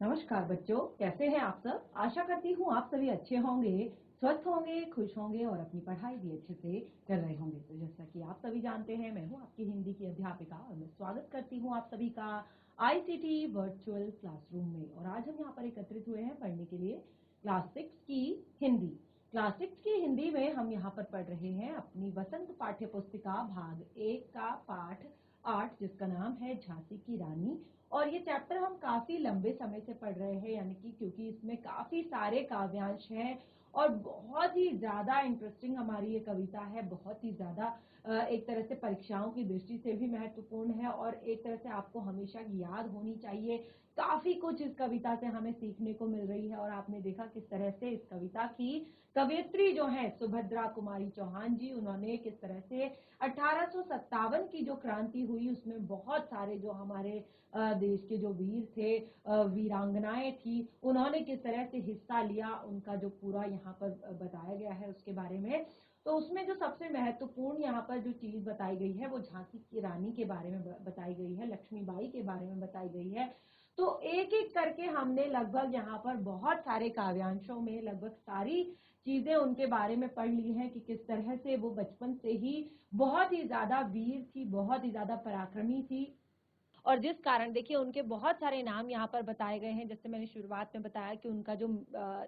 नमस्कार बच्चों, कैसे हैं आप सब। आशा करती हूँ आप सभी अच्छे होंगे, स्वस्थ होंगे, खुश होंगे और अपनी पढ़ाई भी अच्छे से कर रहे होंगे। तो जैसा कि आप सभी जानते हैं, मैं हूँ आपकी हिंदी की अध्यापिका और मैं स्वागत करती हूँ आप सभी का आईसीटी वर्चुअल क्लासरूम में। और आज हम यहाँ पर एकत्रित हुए हैं पढ़ने के लिए क्लास 6 की हिंदी। क्लास 6 की हिंदी में हम यहाँ पर पढ़ रहे हैं अपनी वसंत पाठ्य पुस्तिका भाग 1 का पाठ 8, जिसका नाम है झांसी की रानी। और ये चैप्टर हम काफी लंबे समय से पढ़ रहे हैं, यानी कि क्योंकि इसमें काफी सारे काव्यांश हैं और बहुत ही ज्यादा इंटरेस्टिंग हमारी ये कविता है। बहुत ही ज्यादा एक तरह से परीक्षाओं की दृष्टि से भी महत्वपूर्ण है और एक तरह से आपको हमेशा याद होनी चाहिए। काफी कुछ इस कविता से हमें सीखने को मिल रही है। और आपने देखा किस तरह से इस कविता की कवयित्री जो है सुभद्रा कुमारी चौहान जी, उन्होंने किस तरह से 1857 की जो क्रांति हुई उसमें बहुत सारे जो हमारे देश के जो वीर थे, वीरांगनाएं थी, उन्होंने किस तरह से हिस्सा लिया, उनका जो पूरा यहाँ पर बताया गया है उसके बारे में। तो उसमें जो सबसे महत्वपूर्ण यहाँ पर जो चीज बताई गई है वो झांसी की रानी के बारे में बताई गई है, लक्ष्मीबाई के बारे में बताई गई है। तो एक एक करके हमने लगभग यहाँ पर बहुत सारे काव्यांशों में लगभग सारी चीजें उनके बारे में पढ़ ली हैं कि किस तरह से वो बचपन से ही बहुत ही ज्यादा वीर थी, बहुत ही ज्यादा पराक्रमी थी। और जिस कारण देखिए उनके बहुत सारे नाम यहाँ पर बताए गए हैं। जैसे मैंने शुरुआत में बताया कि उनका जो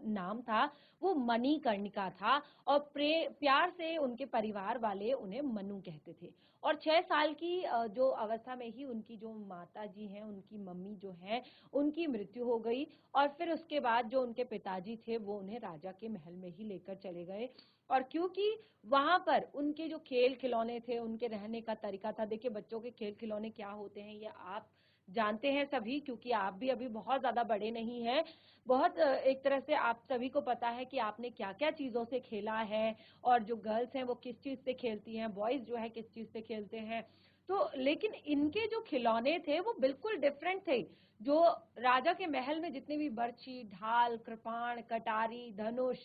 नाम था वो मणिकर्णिका था और प्यार से उनके परिवार वाले उन्हें मनु कहते थे। और 6 साल की जो अवस्था में ही उनकी जो माता जी हैं, उनकी मम्मी जो है, उनकी मृत्यु हो गई। और फिर उसके बाद जो उनके पिताजी थे वो उन्हें राजा के महल में ही लेकर चले गए। और क्योंकि वहां पर उनके जो खेल खिलौने थे, उनके रहने का तरीका था। देखिए बच्चों के खेल खिलौने क्या होते हैं ये आप जानते हैं सभी, क्योंकि आप भी अभी बहुत ज्यादा बड़े नहीं हैं। बहुत एक तरह से आप सभी को पता है कि आपने क्या क्या चीजों से खेला है और जो गर्ल्स हैं वो किस चीज से खेलती हैं, बॉयज जो है किस चीज से खेलते हैं। तो लेकिन इनके जो खिलौने थे वो बिल्कुल डिफरेंट थे। जो राजा के महल में जितने भी बर्छी, ढाल, कृपाण, कटारी, धनुष,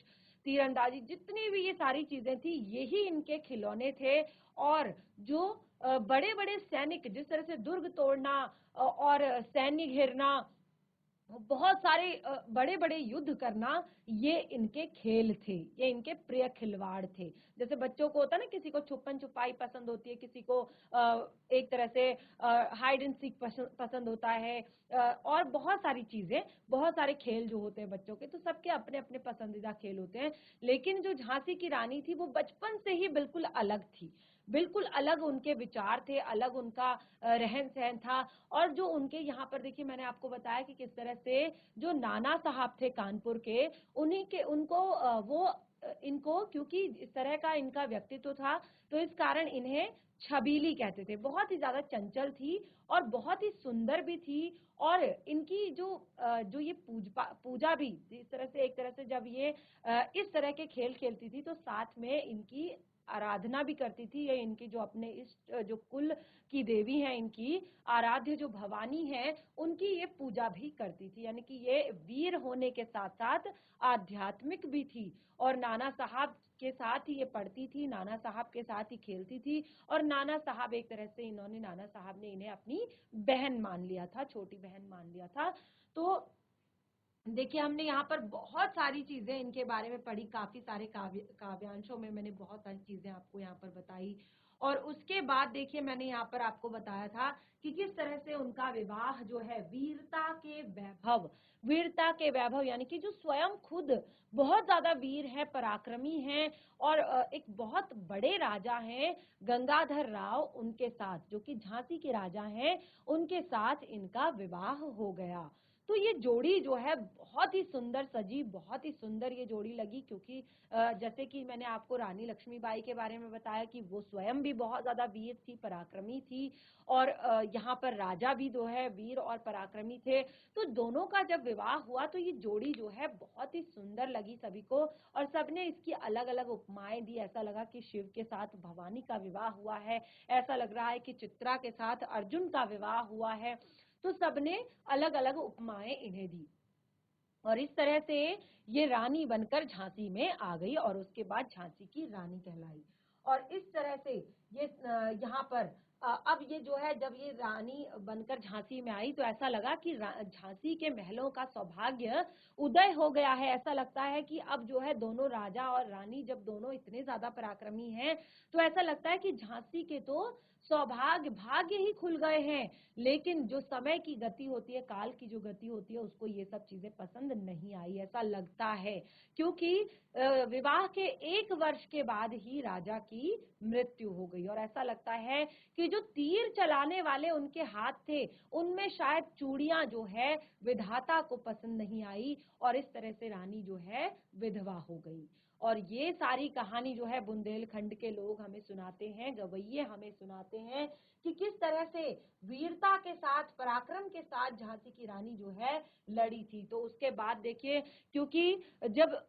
तीरंदाजी, जितनी भी ये सारी चीजें थी, यही इनके खिलौने थे। और जो बड़े बड़े सैनिक, जिस तरह से दुर्ग तोड़ना और सैन्य घेरना, बहुत सारे बड़े बड़े युद्ध करना, ये इनके खेल थे, ये इनके प्रिय खिलवाड़ थे। जैसे बच्चों को होता है ना, किसी को छुपन छुपाई पसंद होती है, किसी को एक तरह से हाइड एंड सीक पसंद होता है, और बहुत सारी चीजें, बहुत सारे खेल जो होते हैं बच्चों के, तो सबके अपने अपने पसंदीदा खेल होते हैं। लेकिन जो झांसी की रानी थी वो बचपन से ही बिल्कुल अलग थी, बिल्कुल अलग उनके विचार थे, अलग उनका रहन सहन था। और जो उनके यहाँ पर देखिए मैंने आपको बताया कि किस तरह से जो नाना साहब थे कानपुर के, उन्हीं के उनको इनको, क्योंकि इस तरह का इनका व्यक्तित्व था, तो इस कारण इन्हें छबीली कहते थे। बहुत ही ज्यादा चंचल थी और बहुत ही सुंदर भी थी। और इनकी जो ये पूजा भी इस तरह से, एक तरह से जब ये इस तरह के खेल खेलती थी तो साथ में इनकी आराधना भी करती थी। ये इनकी जो अपने इष्ट, जो कुल की देवी हैं, इनकी आराध्य जो भवानी है, उनकी ये पूजा भी करती थी। यानी कि ये वीर होने के साथ साथ आध्यात्मिक भी थी। और नाना साहब के साथ ही ये पढ़ती थी, नाना साहब के साथ ही खेलती थी। और नाना साहब एक तरह से नाना साहब ने इन्हें अपनी बहन मान लिया था, छोटी बहन मान लिया था। तो देखिए हमने यहाँ पर बहुत सारी चीजें इनके बारे में पढ़ी, काफी सारे काव्यांशों में मैंने बहुत सारी चीजें आपको यहाँ पर बताई। और उसके बाद देखिए मैंने यहाँ पर आपको बताया था कि किस तरह से उनका विवाह जो है वीरता के वैभव यानी कि जो स्वयं खुद बहुत ज्यादा वीर है, पराक्रमी है और एक बहुत बड़े राजा हैं, गंगाधर राव, उनके साथ, जो कि झांसी के राजा हैं, उनके साथ इनका विवाह हो गया। तो ये जोड़ी जो है बहुत ही सुंदर सजी, बहुत ही सुंदर ये जोड़ी लगी। क्योंकि जैसे कि मैंने आपको रानी लक्ष्मीबाई के बारे में बताया कि वो स्वयं भी बहुत ज्यादा वीर थी, पराक्रमी थी। और यहाँ पर राजा भी जो है वीर और पराक्रमी थे। तो दोनों का जब विवाह हुआ तो ये जोड़ी जो है बहुत ही सुंदर लगी सभी को। और सबने इसकी अलग अलग उपमाएं दी। ऐसा लगा कि शिव के साथ भवानी का विवाह हुआ है, ऐसा लग रहा है कि चित्रा के साथ अर्जुन का विवाह हुआ है। तो सबने अलग अलग उपमाएं इन्हें दी। और इस तरह से ये रानी बनकर झांसी में आ गई और उसके बाद झांसी की रानी कहलाई। और इस तरह से ये यहाँ पर अब ये जो है जब ये रानी बनकर झांसी में आई तो ऐसा लगा कि झांसी के महलों का सौभाग्य उदय हो गया है। ऐसा लगता है कि अब जो है दोनों राजा और रानी जब दोनों इतने ज्यादा पराक्रमी हैं तो ऐसा लगता है कि झांसी के तो सौभाग्य भाग्य ही खुल गए हैं। लेकिन जो समय की गति होती है, काल की जो गति होती है, उसको ये सब चीजें पसंद नहीं आई, ऐसा लगता है। क्योंकि विवाह के 1 वर्ष के बाद ही राजा की मृत्यु हो गई और ऐसा लगता है कि जो तीर चलाने वाले उनके हाथ थे उनमें शायद चूड़ियां जो है विधाता को पसंद नहीं आई और इस तरह से रानी जो है विधवा हो गई। और ये सारी कहानी जो है बुंदेलखंड के लोग हमें सुनाते हैं, गवैये हमें सुनाते हैं कि किस तरह से वीरता के साथ, पराक्रम के साथ झांसी की रानी जो है लड़ी थी। तो उसके बाद देखिए, क्योंकि जब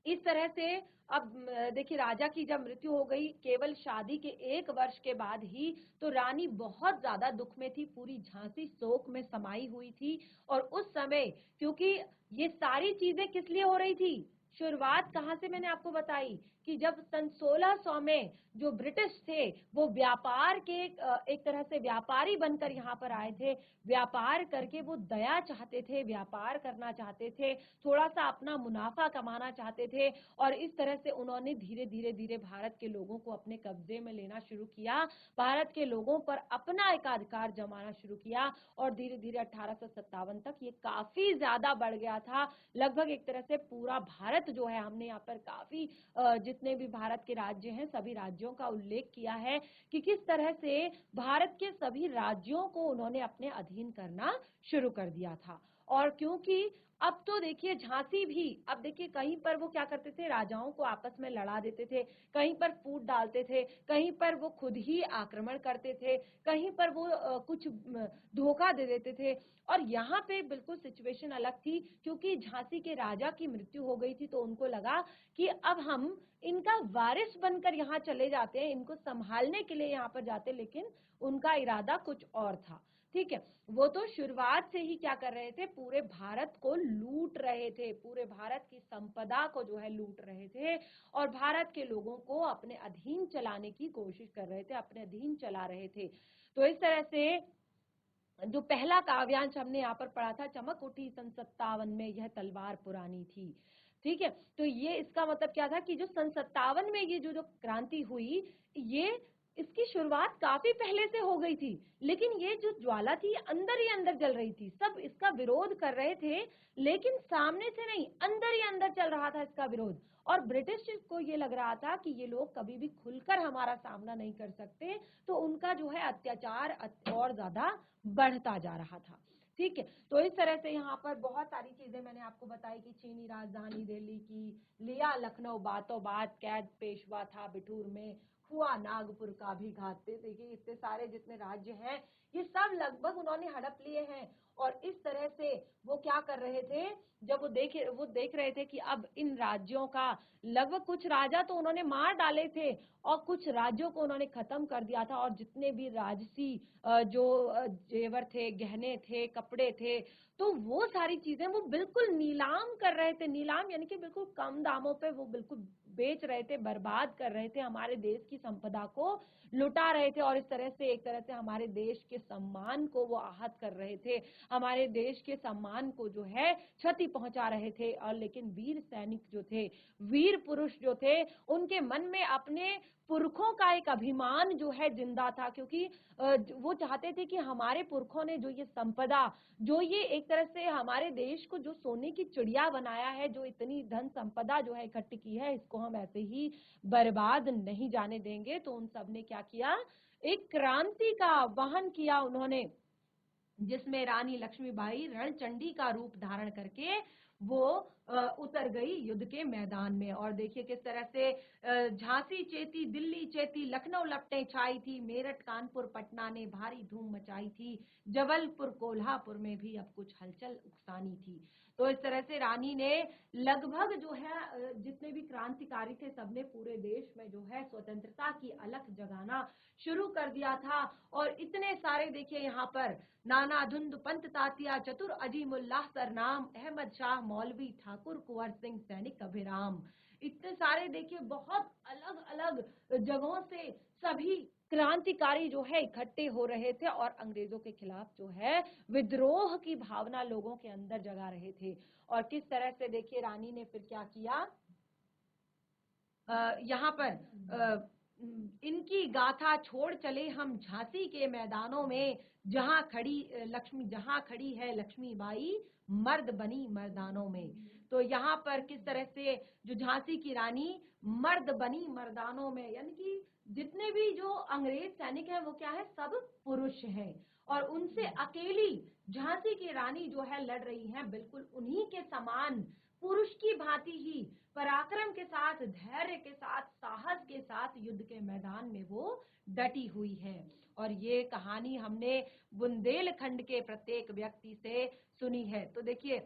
इस तरह से अब देखिए राजा की जब मृत्यु हो गई केवल शादी के 1 वर्ष के बाद ही, तो रानी बहुत ज्यादा दुख में थी, पूरी झांसी शोक में समाई हुई थी। और उस समय क्योंकि ये सारी चीजें किस लिए हो रही थी, शुरुआत कहां से मैंने आपको बताई कि जब सन 1600 में जो ब्रिटिश थे वो व्यापार के एक तरह से व्यापारी बनकर यहाँ पर आए थे, व्यापार करके वो दया चाहते थे, व्यापार करना चाहते थे, थोड़ा सा अपना मुनाफा कमाना चाहते थे और इस तरह से उन्होंने धीरे धीरे धीरे भारत के लोगों को अपने कब्जे में लेना शुरू किया, भारत के लोगों पर अपना एकाधिकार जमाना शुरू किया और धीरे धीरे 1857 तक ये काफी ज्यादा बढ़ गया था। लगभग एक तरह से पूरा भारत जो है, हमने यहाँ पर काफी जितने भी भारत के राज्य हैं सभी राज्यों का उल्लेख किया है कि किस तरह से भारत के सभी राज्यों को उन्होंने अपने अधीन करना शुरू कर दिया था। और क्योंकि अब तो देखिए झांसी भी, अब देखिए कहीं पर वो क्या करते थे, राजाओं को आपस में लड़ा देते थे, कहीं पर फूट डालते थे, कहीं पर वो खुद ही आक्रमण करते थे, कहीं पर वो कुछ धोखा दे देते थे। और यहाँ पे बिल्कुल सिचुएशन अलग थी क्योंकि झांसी के राजा की मृत्यु हो गई थी तो उनको लगा कि अब हम इनका वारिस बनकर यहाँ चले जाते हैं, इनको संभालने के लिए यहाँ पर जाते, लेकिन उनका इरादा कुछ और था। ठीक है, वो तो शुरुआत से ही क्या कर रहे थे, पूरे भारत को लूट रहे थे, पूरे भारत की संपदा को जो है लूट रहे थे और भारत के लोगों को अपने अधीन चलाने की कोशिश कर रहे थे, अपने अधीन चला रहे थे। तो इस तरह से जो पहला काव्यांश हमने यहाँ पर पढ़ा था, चमक उठी सन 57 में यह तलवार पुरानी थी। ठीक है, तो ये इसका मतलब क्या था कि जो सन 57 में ये जो जो क्रांति हुई, ये इसकी शुरुआत काफी पहले से हो गई थी, लेकिन ये जो ज्वाला थी अंदर ही अंदर जल रही थी, सब इसका विरोध कर रहे थे लेकिन सामने से नहीं, अंदर ही अंदर चल रहा था इसका विरोध। और ब्रिटिश को ये लग रहा था कि ये लोग कभी भी खुलकर हमारा सामना नहीं कर सकते, तो उनका जो है अत्याचार और ज्यादा बढ़ता जा रहा था। ठीक है, तो इस तरह से यहाँ पर बहुत सारी चीजें मैंने आपको बताई कि चीनी राजधानी दिल्ली की, लिया लखनऊ बातों बात, कैद पेशवा था बिठूर में, हुआ नागपुर का भी घात। देखिए इतने सारे जितने राज्य हैं ये सब लगभग उन्होंने हड़प लिए हैं। और इस तरह से वो क्या कर रहे थे, जब वो देख रहे थे कि अब इन राज्यों का लगभग कुछ राजा तो उन्होंने मार डाले थे और कुछ राज्यों को उन्होंने खत्म कर दिया था, और जितने भी राजसी जो जेवर थे, गहने थे, कपड़े थे, तो वो सारी चीजें वो बिल्कुल नीलाम कर रहे थे। नीलाम यानी कि बिल्कुल कम दामों पे वो बिल्कुल बेच रहे थे, बर्बाद कर रहे थे, हमारे देश की संपदा को लुटा रहे थे और इस तरह से एक तरह से हमारे देश के सम्मान को वो आहत कर रहे थे, हमारे देश के सम्मान को जो है क्षति पहुंचा रहे थे। और लेकिन वीर सैनिक जो थे, वीर पुरुष जो थे, उनके मन में अपने पुरखों का एक अभिमान जो है जिंदा था, क्योंकि वो चाहते थे कि हमारे पुरखों ने जो ये संपदा, जो ये एक तरह से हमारे देश को जो सोने की चिड़िया बनाया है, जो इतनी धन संपदा जो है इकट्ठी की है, इसको हम ऐसे ही बर्बाद नहीं जाने देंगे। तो उन सब ने क्या किया, एक क्रांति का वहन किया उन्होंने, जिसमें रानी लक्ष्मीबाई रणचंडी का रूप धारण करके वो उतर गई युद्ध के मैदान में। और देखिए किस तरह से झांसी चेती, दिल्ली चेती, लखनऊ लपटें छाई थी, मेरठ कानपुर पटना ने भारी धूम मचाई थी, जबलपुर कोल्हापुर में भी अब कुछ हलचल उकसानी थी। तो इस तरह से रानी ने लगभग जो है जितने भी क्रांतिकारी थे सबने पूरे देश में जो है स्वतंत्रता की अलख जगाना शुरू कर दिया था। और इतने सारे देखिए यहाँ पर नाना धुंध पंत तातिया, चतुर अजीमुल्लाह सरनाम, अहमद शाह मौलवी, ठाकुर कुंवर सिंह सैनिक अभिराम, इतने सारे देखिए बहुत अलग अलग जगहों से सभी क्रांतिकारी जो है इकट्ठे हो रहे थे और अंग्रेजों के खिलाफ जो है विद्रोह की भावना लोगों के अंदर जगा रहे थे। और किस तरह से देखिए रानी ने फिर क्या किया, यहाँ पर इनकी गाथा छोड़ चले हम झांसी के मैदानों में, जहां खड़ी है लक्ष्मीबाई मर्द बनी मर्दानों में। तो यहाँ पर किस तरह से जो झांसी की रानी मर्द बनी मर्दानों में, यानी कि जितने भी जो अंग्रेज सैनिक हैं वो क्या है, सब पुरुष हैं और उनसे अकेली झांसी की रानी जो है लड़ रही है बिल्कुल उन्हीं के समान पुरुष की भांति ही पराक्रम के साथ, धैर्य के साथ, साहस के साथ युद्ध के मैदान में वो डटी हुई है। और ये कहानी हमने बुंदेलखंड के प्रत्येक व्यक्ति से सुनी है। तो देखिए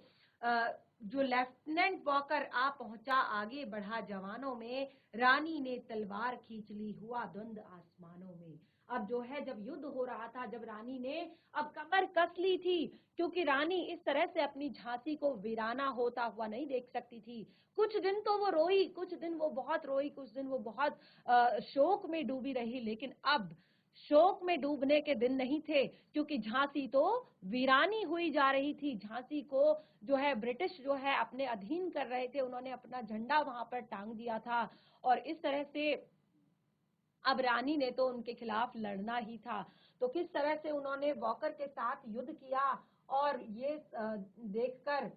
जो लेफ्टिनेंट वॉकर आ पहुंचा आगे बढ़ा जवानों में, रानी ने तलवार खींच ली हुआ द्वंद आसमानों में। अब जो है जब युद्ध हो रहा था, जब रानी ने अब कमर कस ली थी, क्योंकि रानी इस तरह से अपनी झांसी को वीराना होता हुआ नहीं देख सकती थी। कुछ दिन तो वो रोई, कुछ दिन वो बहुत रोई, कुछ दिन वो बहुत शोक में डूबी रही, लेकिन अब शोक में डूबने के दिन नहीं थे, क्योंकि झांसी तो वीरानी हुई जा रही थी। झांसी को जो है ब्रिटिश जो है अपने अधीन कर रहे थे, उन्होंने अपना झंडा वहां पर टांग दिया था और इस तरह से अब रानी ने तो उनके खिलाफ लड़ना ही था। तो किस तरह से उन्होंने वॉकर के साथ युद्ध किया और ये देखकर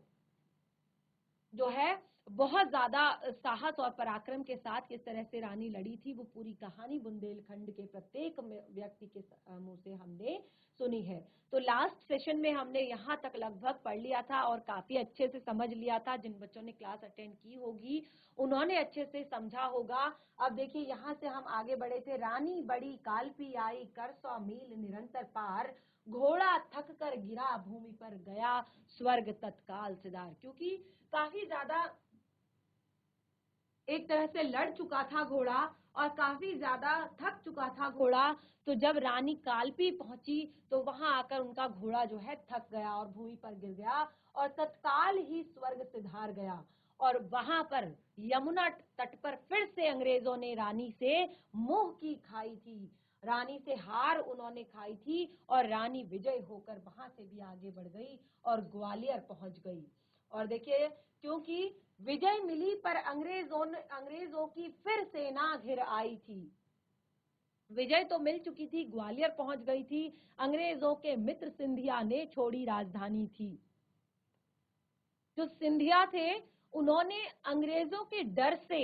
जो है बहुत ज्यादा साहस और पराक्रम के साथ किस तरह से रानी लड़ी थी, वो पूरी कहानी बुंदेलखंड के प्रत्येक व्यक्ति के मुंह से हमने सुनी है। तो लास्ट सेशन में हमने यहाँ तक लगभग पढ़ लिया था और काफी अच्छे से समझ लिया था। जिन बच्चों ने क्लास अटेंड की होगी उन्होंने अच्छे से समझा होगा। अब देखिए यहाँ से हम आगे बढ़े थे। रानी बड़ी कालपी आई कर 100 मील निरंतर पार, घोड़ा थक कर गिरा भूमि पर गया स्वर्ग तत्काल सिधार। क्योंकि काफी ज्यादा एक तरह से लड़ चुका था घोड़ा और काफी ज्यादा थक चुका था घोड़ा, तो जब रानी कालपी पहुंची तो वहां आकर उनका घोड़ा जो है थक गया और भूमि पर गिर गया और तत्काल ही स्वर्ग सिधार गया। और वहां पर यमुना तट पर फिर से अंग्रेजों ने रानी से मुंह की खाई थी, रानी से हार उन्होंने खाई थी और रानी विजय होकर वहां से भी आगे बढ़ गई और ग्वालियर पहुंच गई। और देखिए क्योंकि विजय मिली पर अंग्रेजों की फिर सेना घिर आई थी। विजय तो मिल चुकी थी, ग्वालियर पहुंच गई थी, अंग्रेजों के मित्र सिंधिया ने छोड़ी राजधानी थी। जो सिंधिया थे उन्होंने अंग्रेजों के डर से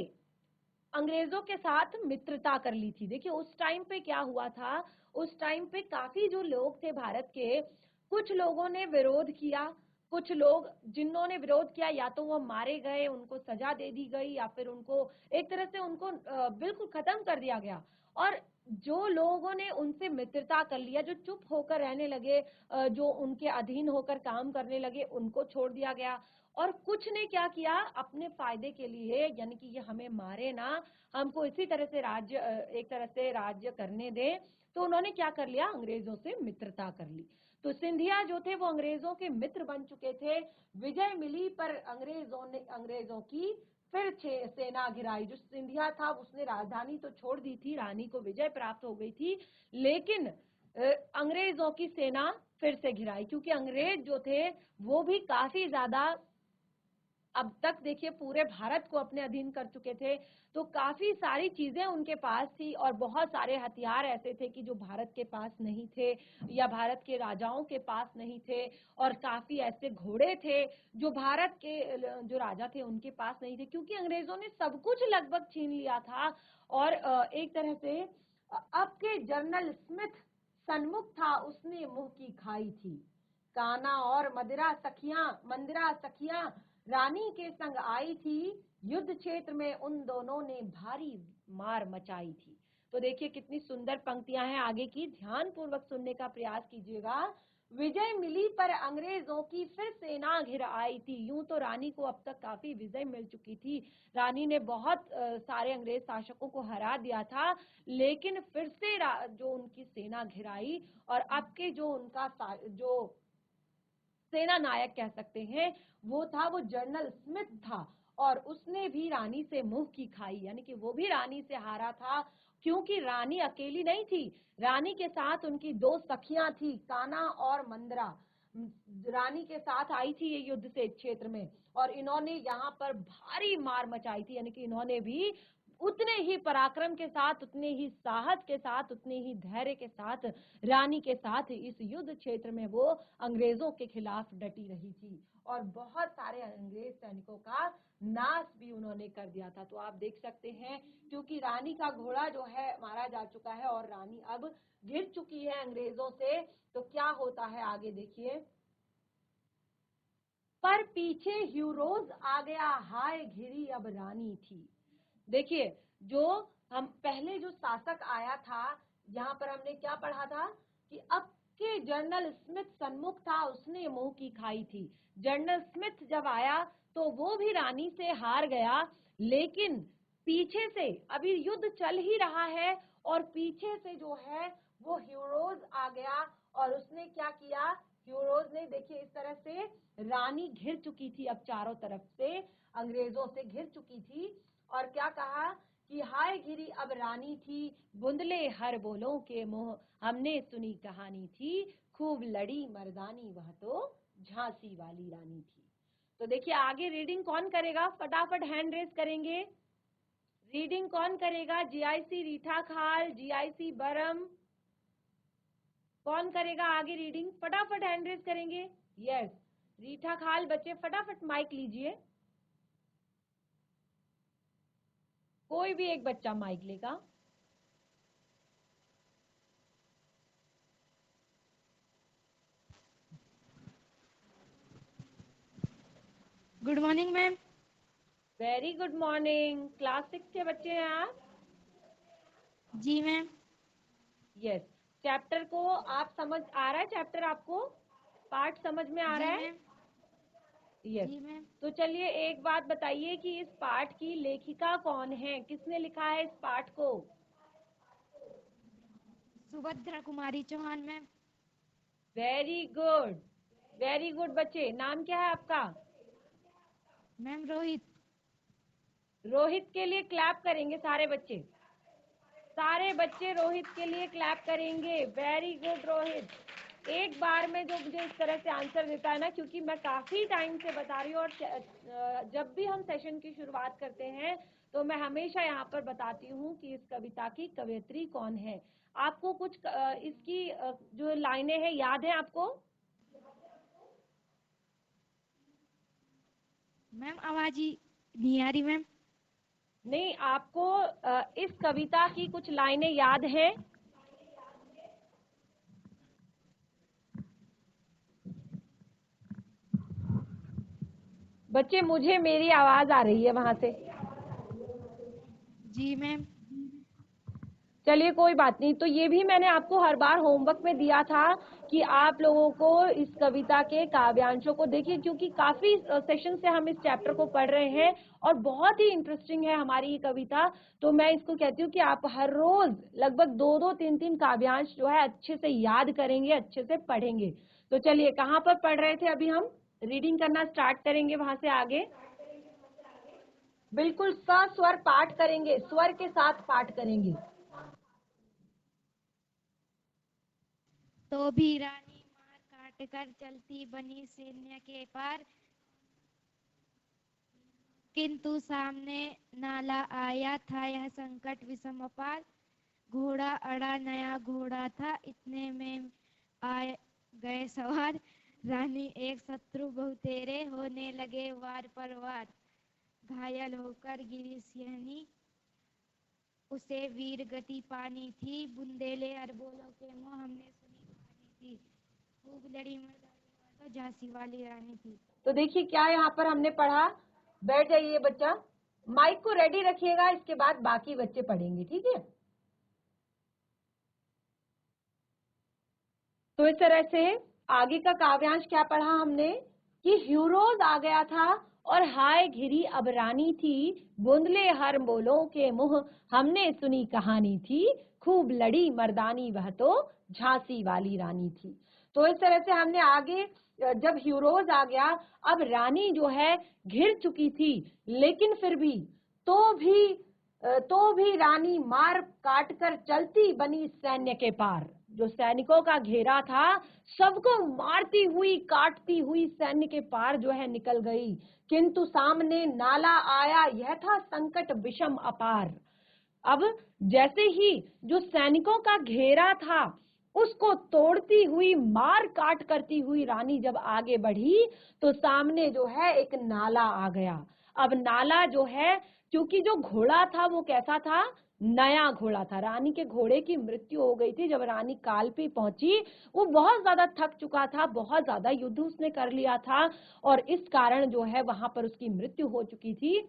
अंग्रेजों के साथ मित्रता कर ली थी। देखिए उस टाइम पे क्या हुआ था, उस टाइम पे काफी जो लोग थे भारत के, कुछ लोगों ने विरोध किया, कुछ लोग जिन्होंने विरोध किया या तो वो मारे गए, उनको सजा दे दी गई, या फिर उनको एक तरह से उनको बिल्कुल खत्म कर दिया गया। और जो लोगों ने उनसे मित्रता कर लिया, जो चुप होकर रहने लगे, जो उनके अधीन होकर काम करने लगे, उनको छोड़ दिया गया। और कुछ ने क्या किया अपने फायदे के लिए, यानी कि ये हमें मारे ना, हमको इसी तरह से राज्य एक तरह से राज्य करने दे, तो उन्होंने क्या कर लिया, अंग्रेजों से मित्रता कर ली। तो सिंधिया जो थे वो अंग्रेजों के मित्र बन चुके थे। विजय मिली पर अंग्रेजों की फिर सेना घिराई। जो सिंधिया था उसने राजधानी तो छोड़ दी थी, रानी को विजय प्राप्त हो गई थी, लेकिन अंग्रेजों की सेना फिर से घिराई, क्योंकि अंग्रेज जो थे वो भी काफी ज्यादा अब तक देखिए पूरे भारत को अपने अधीन कर चुके थे, तो काफी सारी चीजें उनके पास थी और बहुत सारे हथियार ऐसे थे कि जो भारत के पास नहीं थे या भारत के राजाओं के पास नहीं थे, और काफी ऐसे घोड़े थे जो भारत के जो राजा थे उनके पास नहीं थे, क्योंकि अंग्रेजों ने सब कुछ लगभग छीन लिया था। और एक तरह से अब के जनरल स्मिथ सन्मुख था, उसने मुंह की खाई थी, काना और मंदिरा सखियां रानी के संग आई थी, युद्ध क्षेत्र में उन दोनों ने भारी मार मचाई थी। तो देखिए कितनी सुंदर पंक्तियां हैं आगे की, ध्यान पूर्वक सुनने का प्रयास कीजिएगा। विजय मिली पर अंग्रेजों की फिर सेना घिर आई थी। यूं तो रानी को अब तक काफी विजय मिल चुकी थी, रानी ने बहुत सारे अंग्रेज शासकों को हरा दिया था, लेकिन फिर से जो उनकी सेना घिराई, और अब के जो उनका जो सेना नायक कह सकते हैं वो जनरल स्मिथ था, और उसने भी रानी से मुंह की खाई, यानी कि वो भी रानी से हारा था, क्योंकि रानी अकेली नहीं थी, रानी के साथ उनकी 2 सखियां थी, काना और मंदरा। रानी के साथ आई थी ये युद्ध से क्षेत्र में, और इन्होंने यहाँ पर भारी मार मचाई थी, यानी कि इन्होंने भी उतने ही पराक्रम के साथ, उतने ही साहस के साथ, उतने ही धैर्य के साथ रानी के साथ इस युद्ध क्षेत्र में वो अंग्रेजों के खिलाफ डटी रही थी, और बहुत सारे अंग्रेज सैनिकों का नाश भी उन्होंने कर दिया था। तो आप देख सकते हैं, क्योंकि रानी का घोड़ा जो है मारा जा चुका है और रानी अब घिर चुकी है अंग्रेजों से, तो क्या होता है आगे देखिए। पर पीछे ह्यूरोज आ गया, हाय घिरी अब रानी थी। देखिए, जो हम पहले जो शासक आया था, यहाँ पर हमने क्या पढ़ा था कि अब के जनरल स्मिथ सन्मुख था, उसने मुंह की खाई थी। जनरल स्मिथ जब आया तो वो भी रानी से हार गया, लेकिन पीछे से अभी युद्ध चल ही रहा है और पीछे से जो है वो ह्यूरोज आ गया, और उसने क्या किया, ह्यूरोज ने देखिए इस तरह से, रानी घिर चुकी थी, अब चारों तरफ से अंग्रेजों से घिर चुकी थी, और क्या कहा कि हाय गिरी अब रानी थी, बुंदले हर बोलों के मुंह, हमने सुनी कहानी थी, खूब लड़ी मर्दानी वह तो झांसी वाली रानी थी। तो देखिए आगे रीडिंग कौन करेगा, फटाफट हैंड रेज करेंगे। रीडिंग कौन करेगा, जीआईसी रीठा खाल, जीआईसी बरम, कौन करेगा आगे रीडिंग, फटाफट हैंड रेज करेंगे। यस, रीठा खाल बच्चे फटाफट माइक लीजिए, कोई भी एक बच्चा माइक लेगा। Good morning ma'am. Very good morning. Class 6 के बच्चे हैं आप? जी मैम। यस। चैप्टर को आप समझ आ रहा है, चैप्टर आपको पार्ट समझ में आ रहा जी है? मैम। यस। जी मैम। तो चलिए एक बात बताइए कि इस पाठ की लेखिका कौन है, किसने लिखा है इस पाठ को? Subhadra Kumari Chauhan ma'am. Very good, very good बच्चे। नाम क्या है आपका? मैम रोहित। रोहित के लिए क्लैप करेंगे सारे बच्चे, सारे बच्चे रोहित के लिए क्लैप करेंगे। Very good Rohit. एक बार में जो मुझे इस तरह से आंसर देता है ना, क्योंकि मैं काफी टाइम से बता रही हूँ, और जब भी हम सेशन की शुरुआत करते हैं तो मैं हमेशा यहाँ पर बताती हूँ कि इस कविता की कवयित्री कौन है। आपको कुछ इसकी जो लाइनें हैं याद है आपको? मैम आवाज ही नहीं आ रही मैम। नहीं, आपको इस कविता की कुछ लाइनें याद हैं? बच्चे मुझे मेरी आवाज आ रही है वहां से। जी मैम। चलिए कोई बात नहीं। तो ये भी मैंने आपको हर बार होमवर्क में दिया था कि आप लोगों को इस कविता के काव्यांशों को देखिए, क्योंकि काफी सेशन से हम इस चैप्टर को पढ़ रहे हैं और बहुत ही इंटरेस्टिंग है हमारी ये कविता। तो मैं इसको कहती हूँ कि आप हर रोज लगभग 2-2, 3-3 काव्यांश जो है अच्छे से याद करेंगे, अच्छे से पढ़ेंगे। तो चलिए, कहाँ पर पढ़ रहे थे अभी हम? रीडिंग करना स्टार्ट करेंगे वहां से आगे। बिल्कुल सस्वर पाठ करेंगे, स्वर के साथ पाठ करेंगे। तो भी रानी मार काट कर चलती बनी सैन्य के पार, किंतु सामने नाला आया था यह संकट विषम अपार। घोड़ा अड़ा नया घोड़ा था, इतने में आए गए सवार। रानी एक शत्रु बहुतेरे, होने लगे वार पर वार। घायल होकर गिरी सिंहनी, उसे वीर गति पानी थी। बुंदेले अरबोलों के मुंह, हमने सुनी कहानी थी। खूब लड़ी मर्दानी तो झांसी वाली रानी थी। तो देखिए क्या यहाँ पर हमने पढ़ा। बैठ जाइए बच्चा, माइक को रेडी रखिएगा, इसके बाद बाकी बच्चे पढ़ेंगे, ठीक है? तो इस तरह से आगे का काव्यांश क्या पढ़ा हमने कि ह्यूरोज आ गया था और हाय घिरी अब रानी थी, बुंदले हर बोलों के मुंह, हमने सुनी कहानी थी, खूब लड़ी मर्दानी वह तो झांसी वाली रानी थी। तो इस तरह से हमने आगे, जब ह्यूरोज आ गया, अब रानी जो है घिर चुकी थी, लेकिन फिर भी तो भी तो भी रानी मार काट कर चलती बनी सैन्य के पार। जो सैनिकों का घेरा था सबको मारती हुई काटती हुई सैन्य के पार जो है निकल गई, किंतु सामने नाला आया यह था संकट विषम अपार। अब जैसे ही जो सैनिकों का घेरा था उसको तोड़ती हुई मार काट करती हुई रानी जब आगे बढ़ी तो सामने जो है एक नाला आ गया। अब नाला जो है, क्योंकि जो घोड़ा था वो कैसा था, नया घोड़ा था। रानी के घोड़े की मृत्यु हो गई थी जब रानी काल पे पहुंची। वो बहुत ज्यादा थक चुका था, बहुत ज्यादा युद्ध उसने कर लिया था और इस कारण जो है वहां पर उसकी मृत्यु हो चुकी थी।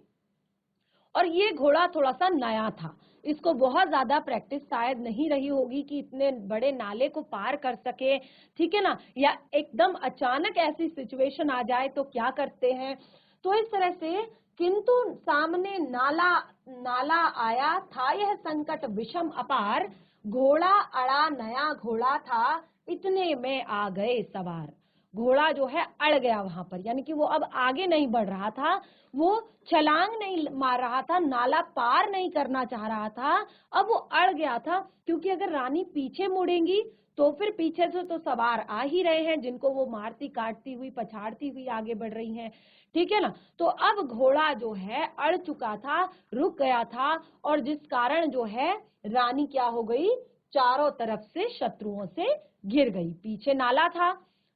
और ये घोड़ा थोड़ा सा नया था, इसको बहुत ज्यादा प्रैक्टिस शायद नहीं रही होगी कि इतने बड़े नाले को पार कर सके, ठीक है ना। या एकदम अचानक ऐसी सिचुएशन आ जाए तो क्या करते हैं। तो इस तरह से, किंतु सामने नाला नाला आया था यह संकट विषम अपार, घोड़ा अड़ा नया घोड़ा था इतने में आ गए सवार। घोड़ा जो है अड़ गया वहां पर, यानी कि वो अब आगे नहीं बढ़ रहा था, वो छलांग नहीं मार रहा था, नाला पार नहीं करना चाह रहा था, अब वो अड़ गया था। क्योंकि अगर रानी पीछे मुड़ेंगी तो फिर पीछे से तो सवार आ ही रहे हैं जिनको वो मारती काटती हुई पछाड़ती हुई आगे बढ़ रही हैं, ठीक है ना। तो अब घोड़ा जो है अड़ चुका था, रुक गया था, और जिस कारण जो है रानी क्या हो गई, चारों तरफ से शत्रुओं से घिर गई। पीछे नाला था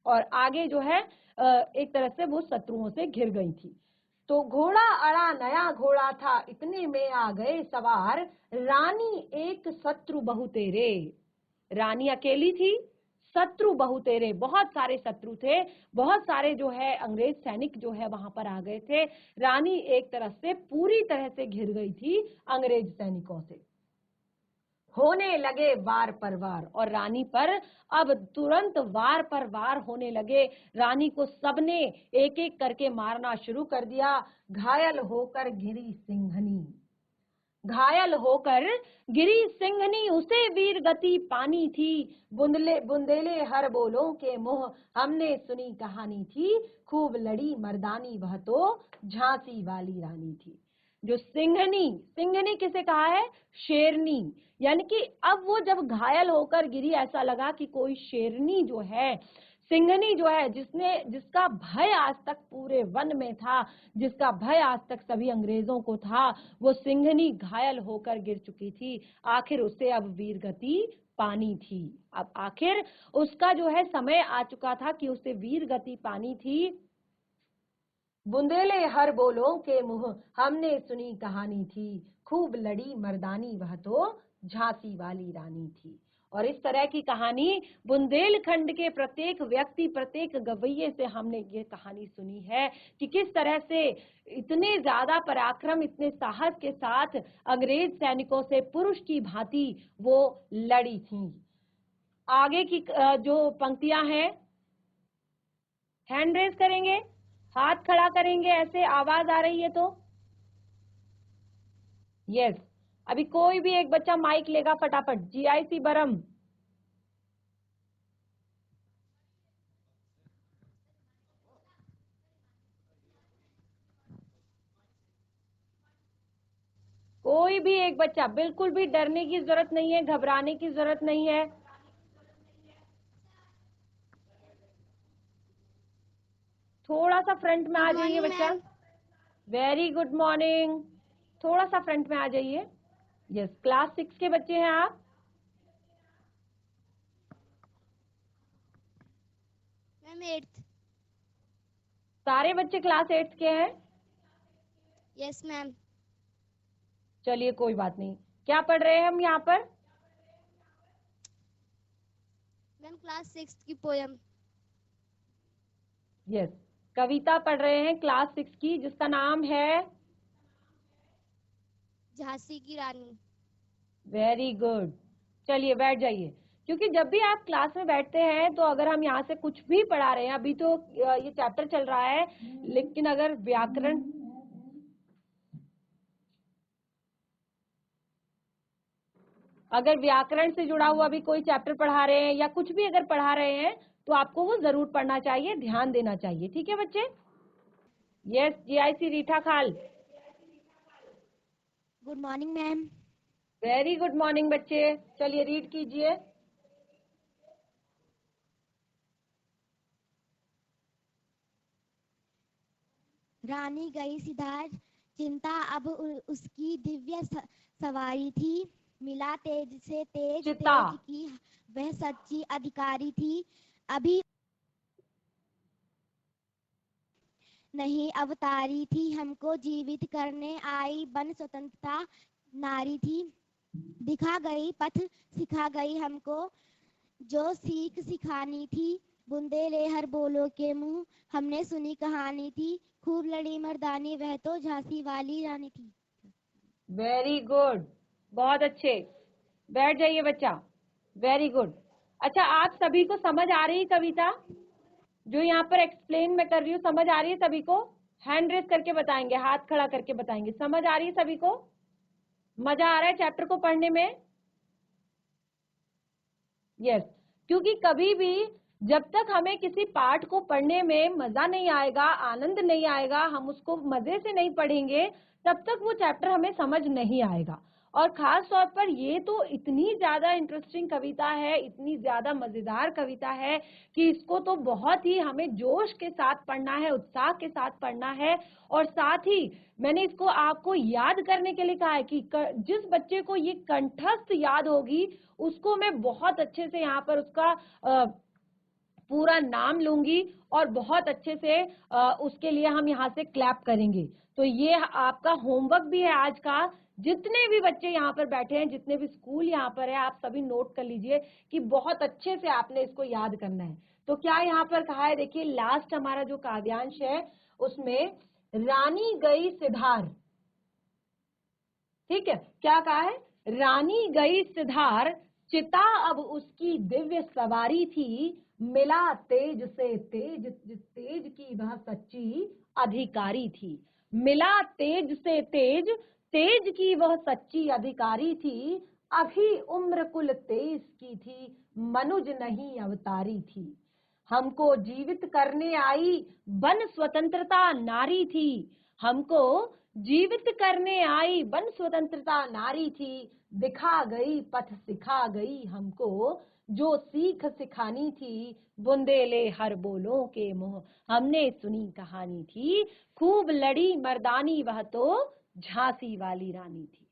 और आगे जो है एक तरह से वो शत्रुओं से घिर गई थी। तो घोड़ा अड़ा नया घोड़ा था इतने में आ गए सवार, रानी एक शत्रु बहुतेरे। रानी अकेली थी, शत्रु बहुतेरे, बहुत सारे शत्रु थे, बहुत सारे जो है अंग्रेज सैनिक जो है वहां पर आ गए थे। रानी एक तरह से पूरी तरह से घिर गई थी अंग्रेज सैनिकों से। होने लगे वार पर वार, और रानी पर अब तुरंत वार पर वार होने लगे। रानी को सबने एक एक करके मारना शुरू कर दिया। घायल होकर गिरी सिंघनी, घायल होकर गिरी सिंघनी उसे वीर गति पानी थी। बुंदले बुंदेले हर बोलों के मुंह हमने सुनी कहानी थी, खूब लड़ी मर्दानी वह तो झांसी वाली रानी थी। जो सिंघनी, सिंघनी किसे कहा है, शेरनी, यानी कि अब वो जब घायल होकर गिरी ऐसा लगा कि कोई शेरनी जो है, सिंघनी जो है, जिसका भय आज तक पूरे वन में था, जिसका भय आज तक सभी अंग्रेजों को था, वो सिंघनी घायल होकर गिर चुकी थी। आखिर उसे अब वीरगति पानी थी, अब आखिर उसका जो है समय आ चुका था कि उसे वीरगति पानी थी। बुंदेले हर बोलों के मुंह हमने सुनी कहानी थी, खूब लड़ी मर्दानी वह तो झांसी वाली रानी थी। और इस तरह की कहानी बुंदेलखंड के प्रत्येक व्यक्ति, प्रत्येक गवैये से हमने ये कहानी सुनी है कि किस तरह से इतने ज्यादा पराक्रम, इतने साहस के साथ अंग्रेज सैनिकों से पुरुष की भांति वो लड़ी थी। आगे की जो पंक्तियां हैं, हैंड रेज करेंगे, हाथ खड़ा करेंगे, ऐसे आवाज आ रही है तो यस। अभी कोई भी एक बच्चा माइक लेगा फटाफट। जीआईसी बरम, कोई भी एक बच्चा, बिल्कुल भी डरने की जरूरत नहीं है, घबराने की जरूरत नहीं है। थोड़ा सा फ्रंट में आ जाइए बच्चा। वेरी गुड मॉर्निंग, थोड़ा सा फ्रंट में आ जाइए। यस, क्लास 6 के बच्चे हैं आप? Ma'am 8th। सारे बच्चे क्लास 8 के हैं? Yes ma'am. चलिए कोई बात नहीं। क्या पढ़ रहे हैं हम यहाँ पर? मैम क्लास 6 की पोयम। यस, कविता पढ़ रहे हैं क्लास 6 की, जिसका नाम है झांसी की रानी। Very good. चलिए बैठ जाइए। क्योंकि जब भी आप क्लास में बैठते हैं तो अगर हम यहाँ से कुछ भी पढ़ा रहे हैं, अभी तो ये चैप्टर चल रहा है, लेकिन अगर व्याकरण, अगर व्याकरण से जुड़ा हुआ भी कोई चैप्टर पढ़ा रहे हैं या कुछ भी अगर पढ़ा रहे हैं तो आपको वो जरूर पढ़ना चाहिए, ध्यान देना चाहिए, ठीक है बच्चे। यस, जीआईसी रीठा खाल। Good morning ma'am. Very good morning बच्चे, चलिए रीड कीजिए। रानी गई सिधार, चिंता अब उसकी दिव्य सवारी थी। मिला तेज से तेज, चिता। तेज की वह सच्ची अधिकारी थी। अभी नहीं अवतारी थी, हमको जीवित करने आई बन स्वतंत्रता नारी थी। दिखा गई पथ, सिखा गई हमको जो सीख सिखानी थी। बुंदे ले हर बोलो के मुंह, हमने सुनी कहानी थी। खूब लड़ी मर्दानी, वह तो झांसी वाली रानी थी। वेरी गुड, बहुत अच्छे, बैठ जाइए बच्चा। Very good. अच्छा, आप सभी को समझ आ रही कविता जो यहाँ पर एक्सप्लेन मैं कर रही हूँ? समझ आ रही है सभी को? हैंड रेस करके बताएंगे, हाथ खड़ा करके बताएंगे। समझ आ रही है सभी को? मजा आ रहा है चैप्टर को पढ़ने में? यस, क्योंकि कभी भी जब तक हमें किसी पाठ को पढ़ने में मजा नहीं आएगा, आनंद नहीं आएगा, हम उसको मजे से नहीं पढ़ेंगे, तब तक वो चैप्टर हमें समझ नहीं आएगा। और खास तौर पर ये तो इतनी ज्यादा इंटरेस्टिंग कविता है, इतनी ज्यादा मजेदार कविता है कि इसको तो बहुत ही हमें जोश के साथ पढ़ना है, उत्साह के साथ पढ़ना है। और साथ ही मैंने इसको आपको याद करने के लिए कहा है कि जिस बच्चे को ये कंठस्थ याद होगी उसको मैं बहुत अच्छे से यहाँ पर उसका पूरा नाम लूंगी और बहुत अच्छे से उसके लिए हम यहाँ से क्लैप करेंगे। तो ये आपका होमवर्क भी है आज का। जितने भी बच्चे यहाँ पर बैठे हैं, जितने भी स्कूल यहाँ पर है, आप सभी नोट कर लीजिए कि बहुत अच्छे से आपने इसको याद करना है। तो क्या यहाँ पर कहा है, देखिए लास्ट हमारा जो काव्यांश है उसमें रानी गई सिधार, ठीक है, क्या कहा है? रानी गई सिधार, चिता अब उसकी दिव्य सवारी थी। मिला तेज से तेज, तेज की वह सच्ची अधिकारी थी। मिला तेज से तेज, तेज की वह सच्ची अधिकारी थी। अभी उम्र कुल 23 की थी, मनुज नहीं अवतारी थी। हमको जीवित करने आई बन स्वतंत्रता नारी थी। हमको जीवित करने आई बन स्वतंत्रता नारी थी। दिखा गई पथ, सिखा गई हमको जो सीख सिखानी थी। बुंदेले हर बोलों के मुंह, हमने सुनी कहानी थी। खूब लड़ी मर्दानी, वह तो झांसी वाली रानी थी।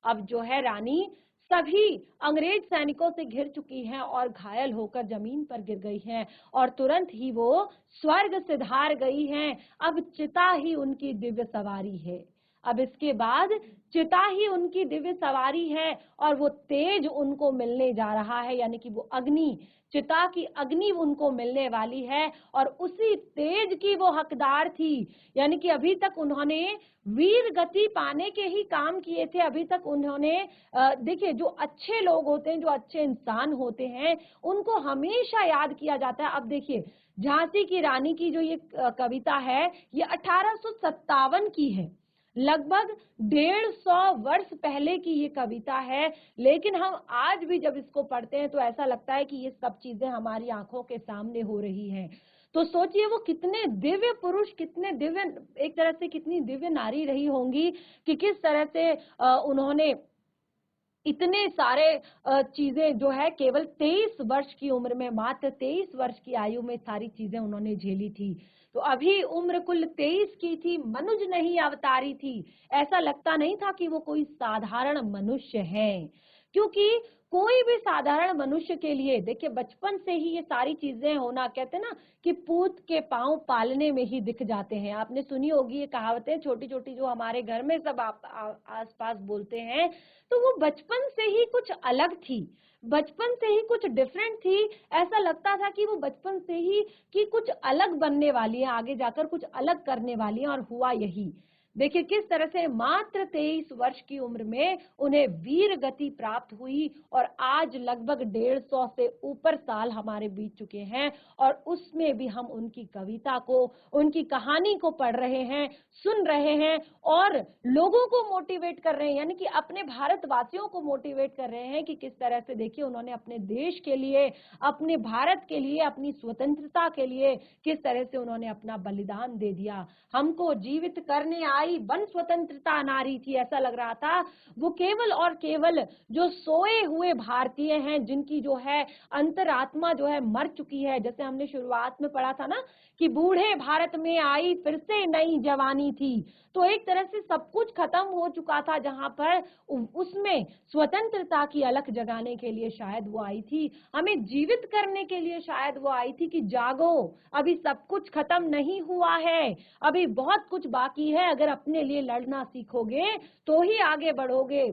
अब जो है रानी सभी अंग्रेज सैनिकों से घिर चुकी हैं और घायल होकर जमीन पर गिर गई हैं और तुरंत ही वो स्वर्ग सिधार गई हैं। अब चिता ही उनकी दिव्य सवारी है। अब इसके बाद चिता ही उनकी दिव्य सवारी है और वो तेज उनको मिलने जा रहा है, यानी कि वो अग्नि, चिता की अग्नि उनको मिलने वाली है और उसी तेज की वो हकदार थी। यानी कि अभी तक उन्होंने वीर गति पाने के ही काम किए थे। अभी तक उन्होंने देखिए, जो अच्छे लोग होते हैं, जो अच्छे इंसान होते हैं, उनको हमेशा याद किया जाता है। अब देखिए, झांसी की रानी की जो ये कविता है, ये 1857 की है, लगभग 150 वर्ष पहले की ये कविता है। लेकिन हम आज भी जब इसको पढ़ते हैं तो ऐसा लगता है कि ये सब चीजें हमारी आंखों के सामने हो रही हैं। तो सोचिए वो कितने दिव्य पुरुष, कितने दिव्य, एक तरह से कितनी दिव्य नारी रही होंगी कि किस तरह से उन्होंने इतने सारे चीजें जो है केवल 23 वर्ष की उम्र में, मात्र 23 वर्ष की आयु में सारी चीजें उन्होंने झेली थी। तो अभी उम्र कुल 23 की थी, मनुज नहीं अवतारी थी। ऐसा लगता नहीं था कि वो कोई साधारण मनुष्य है, क्योंकि कोई भी साधारण मनुष्य के लिए देखिए बचपन से ही ये सारी चीजें होना, कहते हैं ना कि पूत के पांव पालने में ही दिख जाते हैं। आपने सुनी होगी ये कहावतें, छोटी छोटी जो हमारे घर में सब आस पास बोलते हैं। तो वो बचपन से ही कुछ अलग थी, बचपन से ही कुछ डिफरेंट थी। ऐसा लगता था कि वो बचपन से ही कि कुछ अलग बनने वाली है, आगे जाकर कुछ अलग करने वाली है, और हुआ यही। देखिए किस तरह से मात्र 23 वर्ष की उम्र में उन्हें वीर गति प्राप्त हुई और आज लगभग 150 से ऊपर साल हमारे बीत चुके हैं और उसमें भी हम उनकी कविता को, उनकी कहानी को पढ़ रहे हैं, सुन रहे हैं और लोगों को मोटिवेट कर रहे हैं, यानी कि अपने भारतवासियों को मोटिवेट कर रहे हैं कि किस तरह से देखिए उन्होंने अपने देश के लिए, अपने भारत के लिए, अपनी स्वतंत्रता के लिए किस तरह से उन्होंने अपना बलिदान दे दिया। हमको जीवित करने आई आई वन स्वतंत्रता नारी थी, ऐसा लग रहा था वो केवल और केवल जो सोए हुए भारतीय हैं, जिनकी जो है अंतरात्मा जो है मर चुकी है। जैसे हमने शुरुआत में पढ़ा था ना कि बूढ़े भारत में आई फिर से नई जवानी थी, तो एक तरह से सब कुछ खत्म हो चुका था, जहां पर उसमें स्वतंत्रता की अलख जगाने के लिए शायद वो आई थी, हमें जीवित करने के लिए शायद वो आई थी कि जागो, अभी सब कुछ खत्म नहीं हुआ है, अभी बहुत कुछ बाकी है, अगर अपने लिए लड़ना सीखोगे तो ही आगे बढ़ोगे।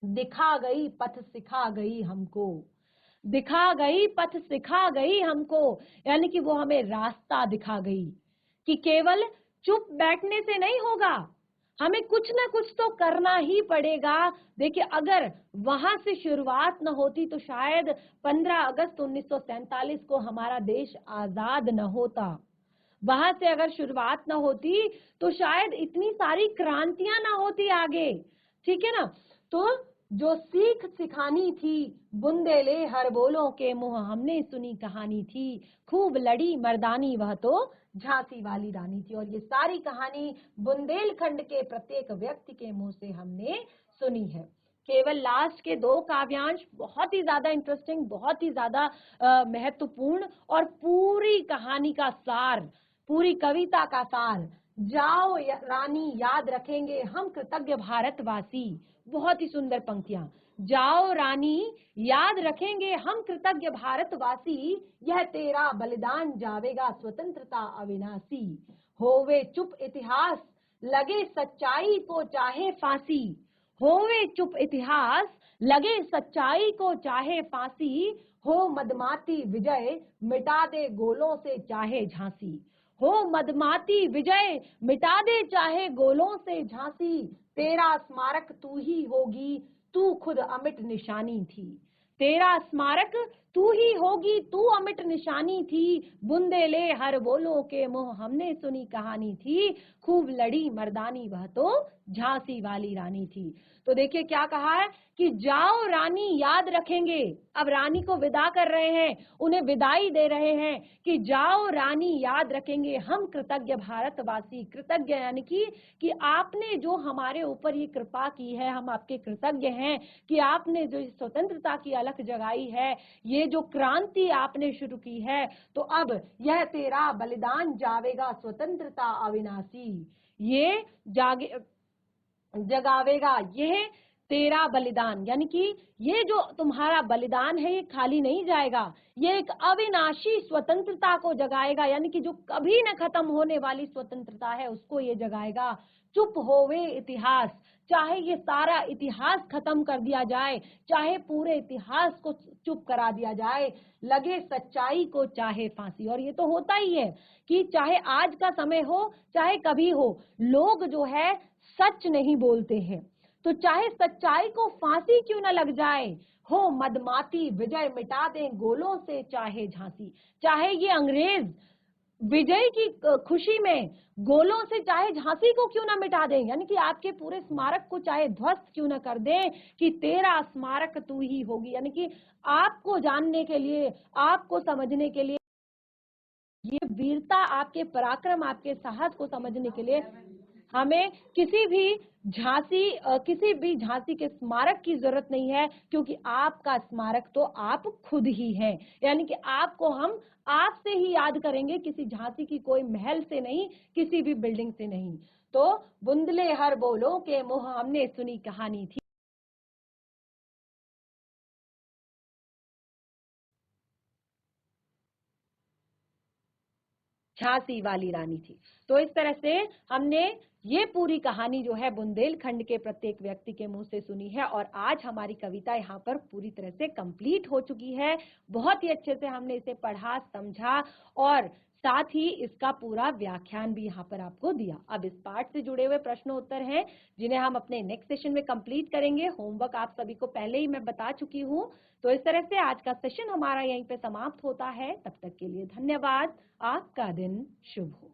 दिखा गई पथ सिखा गई हमको, दिखा गई पथ सिखा गई हमको, यानी कि वो हमें रास्ता दिखा गई कि केवल चुप बैठने से नहीं होगा, हमें कुछ ना कुछ तो करना ही पड़ेगा। देखिए, अगर वहां से शुरुआत न होती तो शायद 15 अगस्त 1947 को हमारा देश आजाद न होता। वहां से अगर शुरुआत न होती तो शायद इतनी सारी क्रांतियां ना होती आगे, ठीक है ना। तो जो सीख सिखानी थी बुंदेले हर बोलों के मुंह हमने सुनी कहानी थी, खूब लड़ी मर्दानी वह तो झांसी वाली रानी थी। और ये सारी कहानी बुंदेलखंड के प्रत्येक व्यक्ति के मुंह से हमने सुनी है। केवल लास्ट के 2 काव्यांश बहुत ही ज्यादा इंटरेस्टिंग, बहुत ही ज्यादा महत्वपूर्ण, और पूरी कहानी का सार, पूरी कविता का सार, जाओ रानी याद रखेंगे हम कृतज्ञ भारतवासी। बहुत ही सुंदर पंक्तियां, जाओ रानी याद रखेंगे हम कृतज्ञ भारतवासी, यह तेरा बलिदान जावेगा स्वतंत्रता अविनाशी, होवे चुप इतिहास लगे सच्चाई को चाहे फांसी, होवे चुप इतिहास लगे सच्चाई को चाहे फांसी, हो मदमाती विजय मिटा दे गोलों से चाहे झांसी, हो मदमाती विजय मिटा दे चाहे गोलों से झांसी, तेरा स्मारक तू ही होगी तू खुद अमिट निशानी थी, तेरा स्मारक तू ही होगी तू अमिट निशानी थी, बुंदेले हर बोलों के मुंह हमने सुनी कहानी थी, खूब लड़ी मर्दानी वह तो झांसी वाली रानी थी। तो देखिए क्या कहा है कि जाओ रानी याद रखेंगे, अब रानी को विदा कर रहे हैं, उन्हें विदाई दे रहे हैं कि जाओ रानी याद रखेंगे हम कृतज्ञ भारतवासी। कृतज्ञ यानी कि आपने जो हमारे ऊपर ये कृपा की है, हम आपके कृतज्ञ हैं कि आपने जो स्वतंत्रता की अलख जगाई है, ये जो क्रांति आपने शुरू की है, तो अब यह तेरा बलिदान जावेगा स्वतंत्रता अविनाशी, ये जगावेगा यह तेरा बलिदान, यानी कि ये जो तुम्हारा बलिदान है ये खाली नहीं जाएगा, ये एक अविनाशी स्वतंत्रता को जगाएगा, यानी कि जो कभी न खत्म होने वाली स्वतंत्रता है उसको ये जगाएगा। चुप होवे इतिहास, चाहे ये सारा इतिहास खत्म कर दिया जाए, चाहे पूरे इतिहास को चुप करा दिया जाए, लगे सच्चाई को चाहे फांसी। और ये तो होता ही है कि चाहे आज का समय हो चाहे कभी हो, लोग जो है सच नहीं बोलते हैं, तो चाहे सच्चाई को फांसी क्यों न लग जाए, हो मदमाती विजय मिटा दें गोलों से चाहे झांसी, चाहे ये अंग्रेज विजय की खुशी में गोलों से चाहे झांसी को क्यों ना मिटा दें, यानी कि आपके पूरे स्मारक को चाहे ध्वस्त क्यों ना कर दें, कि तेरा स्मारक तू ही होगी, यानी कि आपको जानने के लिए, आपको समझने के लिए, ये वीरता, आपके पराक्रम, आपके साहस को समझने के लिए हमें किसी भी झांसी के स्मारक की जरूरत नहीं है, क्योंकि आपका स्मारक तो आप खुद ही हैं, यानी कि आपको हम आपसे ही याद करेंगे, किसी झांसी की कोई महल से नहीं, किसी भी बिल्डिंग से नहीं। तो बुंदले हर बोलों के मुंह हमने सुनी कहानी थी, झांसी वाली रानी थी। तो इस तरह से हमने ये पूरी कहानी जो है बुंदेलखंड के प्रत्येक व्यक्ति के मुंह से सुनी है, और आज हमारी कविता यहाँ पर पूरी तरह से कंप्लीट हो चुकी है। बहुत ही अच्छे से हमने इसे पढ़ा, समझा, और साथ ही इसका पूरा व्याख्यान भी यहाँ पर आपको दिया। अब इस पाठ से जुड़े हुए प्रश्न उत्तर हैं जिन्हें हम अपने नेक्स्ट सेशन में कंप्लीट करेंगे। होमवर्क आप सभी को पहले ही मैं बता चुकी हूँ। तो इस तरह से आज का सेशन हमारा यहीं पे समाप्त होता है। तब तक के लिए धन्यवाद। आपका दिन शुभ हो।